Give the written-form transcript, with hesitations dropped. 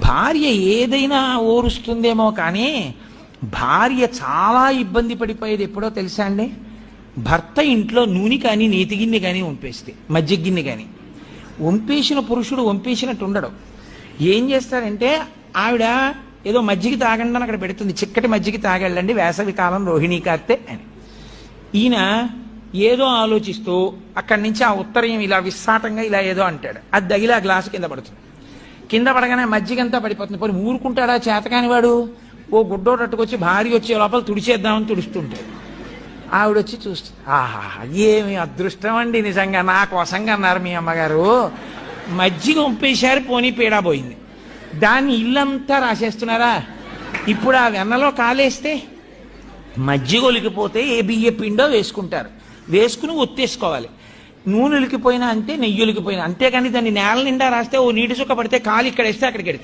భార్య ఏదైనా ఓరుస్తుందేమో కానీ భార్య చాలా ఇబ్బంది పడిపోయేది ఎప్పుడో తెలుసా అండి? భర్త ఇంట్లో నూనె కానీ నేతి గిన్నె కానీ వంపేస్తే, మజ్జిగ గిన్నె కానీ వంపేసిన పురుషుడు వంపేసినట్టు ఉండడు. ఏం చేస్తారంటే ఆవిడ ఏదో మజ్జిగ తాగండి అని అక్కడ పెడుతుంది, చిక్కటి మజ్జిగ తాగెళ్ళండి వేసవి కాలం రోహిణీ కార్తె అని. ఈయన ఏదో ఆలోచిస్తూ అక్కడి నుంచి ఆ ఉత్తరయం ఇలా విస్సాటంగా ఇలా ఏదో అంటాడు, అది తగిలి ఆ గ్లాసు కింద పడుతుంది. కింద పడగానే మజ్జిగంతా పడిపోతుంది. పోనీ ఊరుకుంటాడా చేతకాని వాడు? ఓ గుడ్డోటట్టుకొచ్చి భార్య వచ్చే లోపల తుడిచేద్దామని తుడుస్తుంటాడు. ఆవిడ వచ్చి చూస్తుంది, ఆహా ఏమి అదృష్టం అండి, నిజంగా నా కోసంగా అన్నారు మీ అమ్మగారు, మజ్జిగ వంపేశారు, పోనీ పీడా పోయింది. దాన్ని ఇల్లంతా రాసేస్తున్నారా? ఇప్పుడు ఆ వెన్నలో కాలేస్తే మజ్జిగ ఒలికిపోతే ఏ బియ్య పిండో వేసుకుంటారు, వేసుకుని ఒత్తేసుకోవాలి. నూనె ఉలికిపోయినా అంతే, నెయ్యి ఉలికిపోయినా అంతేకాని దాన్ని నేల నిండా రాస్తే ఓ నీటి చుక్క పడితే కాలు ఇక్కడ వేస్తే అక్కడికి వెళ్తుంది.